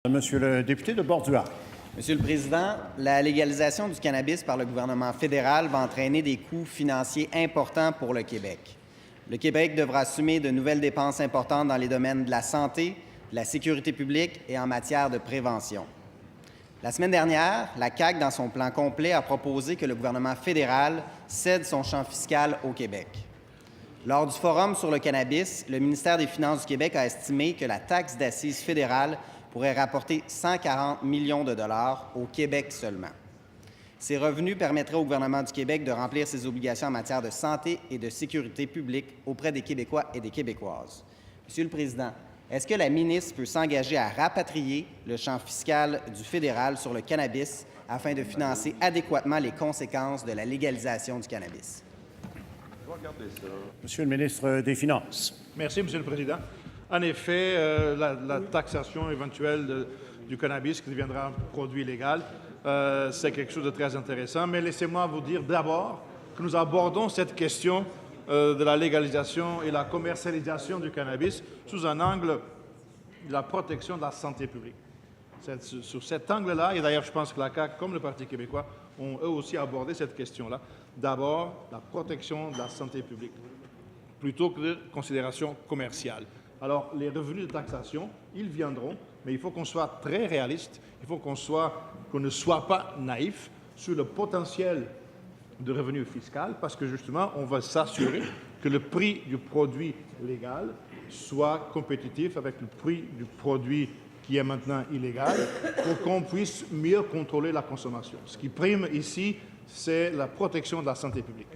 Monsieur le député de Bordua. Monsieur le Président, la légalisation du cannabis par le gouvernement fédéral va entraîner des coûts financiers importants pour le Québec. Le Québec devra assumer de nouvelles dépenses importantes dans les domaines de la santé, de la sécurité publique et en matière de prévention. La semaine dernière, la CAQ, dans son plan complet, a proposé que le gouvernement fédéral cède son champ fiscal au Québec. Lors du forum sur le cannabis, le ministère des Finances du Québec a estimé que la taxe d'assises fédérale pourrait rapporter 140 millions de dollars au Québec seulement. Ces revenus permettraient au gouvernement du Québec de remplir ses obligations en matière de santé et de sécurité publique auprès des Québécois et des Québécoises. Monsieur le Président, est-ce que la ministre peut s'engager à rapatrier le champ fiscal du fédéral sur le cannabis afin de financer adéquatement les conséquences de la légalisation du cannabis? Monsieur le ministre des Finances. Merci, Monsieur le Président. En effet, la taxation éventuelle du cannabis qui deviendra un produit légal, c'est quelque chose de très intéressant. Mais laissez-moi vous dire d'abord que nous abordons cette question de la légalisation et la commercialisation du cannabis sous un angle de la protection de la santé publique. Sur cet angle-là, et d'ailleurs je pense que la CAQ, comme le Parti québécois, ont eux aussi abordé cette question-là. D'abord, la protection de la santé publique, plutôt que de considérations commerciales. Alors, les revenus de taxation, ils viendront, mais il faut qu'on soit très réaliste, il faut qu'on ne soit pas naïf sur le potentiel de revenus fiscal, parce que justement, on va s'assurer que le prix du produit légal soit compétitif avec le prix du produit qui est maintenant illégal, pour qu'on puisse mieux contrôler la consommation. Ce qui prime ici, c'est la protection de la santé publique.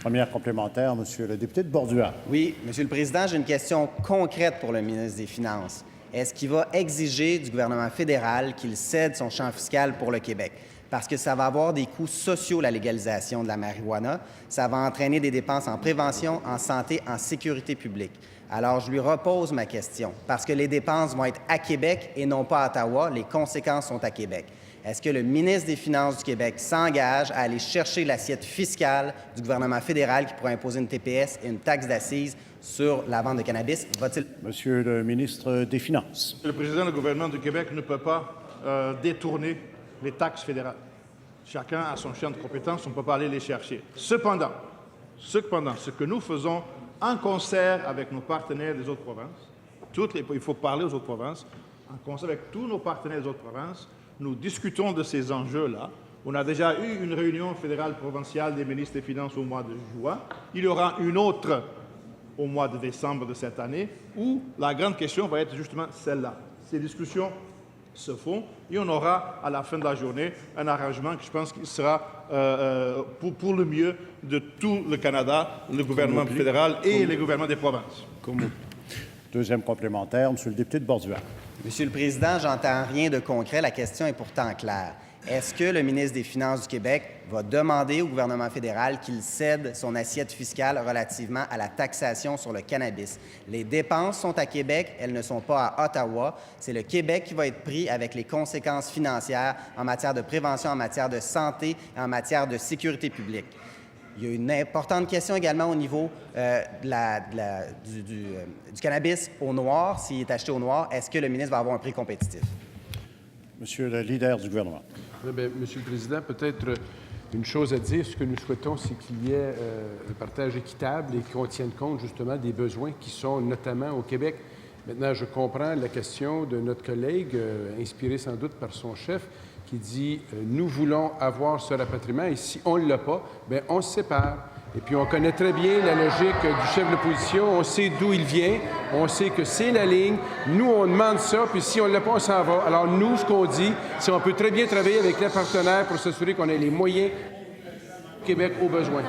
Première complémentaire, Monsieur le député de Bordua. Oui, Monsieur le Président, j'ai une question concrète pour le ministre des Finances. Est-ce qu'il va exiger du gouvernement fédéral qu'il cède son champ fiscal pour le Québec? Parce que ça va avoir des coûts sociaux, la légalisation de la marijuana. Ça va entraîner des dépenses en prévention, en santé, en sécurité publique. Alors, je lui repose ma question. Parce que les dépenses vont être à Québec et non pas à Ottawa, les conséquences sont à Québec. Est-ce que le ministre des Finances du Québec s'engage à aller chercher l'assiette fiscale du gouvernement fédéral qui pourrait imposer une TPS et une taxe d'assises sur la vente de cannabis? Va-t-il... Monsieur le ministre des Finances. Le président du gouvernement du Québec ne peut pas détourner les taxes fédérales. Chacun a son champ de compétences, on ne peut pas aller les chercher. Cependant, ce que nous faisons en concert avec nos partenaires des autres provinces, il faut parler aux autres provinces, en concert avec tous nos partenaires des autres provinces, nous discutons de ces enjeux-là. On a déjà eu une réunion fédérale provinciale des ministres des Finances au mois de juin. Il y aura une autre au mois de décembre de cette année, où la grande question va être justement celle-là. Ces discussions se font et on aura à la fin de la journée un arrangement qui, je pense, qui sera pour le mieux de tout le Canada, le gouvernement fédéral et les gouvernements des provinces. Deuxième complémentaire, Monsieur le député de Bordua. Monsieur le Président, j'entends rien de concret. La question est pourtant claire. Est-ce que le ministre des Finances du Québec va demander au gouvernement fédéral qu'il cède son assiette fiscale relativement à la taxation sur le cannabis? Les dépenses sont à Québec, elles ne sont pas à Ottawa. C'est le Québec qui va être pris avec les conséquences financières en matière de prévention, en matière de santé et en matière de sécurité publique. Il y a une importante question également au niveau du cannabis au noir. S'il est acheté au noir, est-ce que le ministre va avoir un prix compétitif? Monsieur le leader du gouvernement. Bien, Monsieur le Président, peut-être une chose à dire. Ce que nous souhaitons, c'est qu'il y ait un partage équitable et qu'on tienne compte justement des besoins qui sont notamment au Québec. Maintenant, je comprends la question de notre collègue, inspirée sans doute par son chef, qui dit nous voulons avoir ce rapatriement et si on ne l'a pas, bien, on se sépare. Et puis, on connaît très bien la logique du chef de l'opposition. On sait d'où il vient. On sait que c'est la ligne. Nous, on demande ça, puis si on ne l'a pas, on s'en va. Alors, nous, ce qu'on dit, c'est qu'on peut très bien travailler avec les partenaires pour s'assurer qu'on ait les moyens au Québec aux besoins.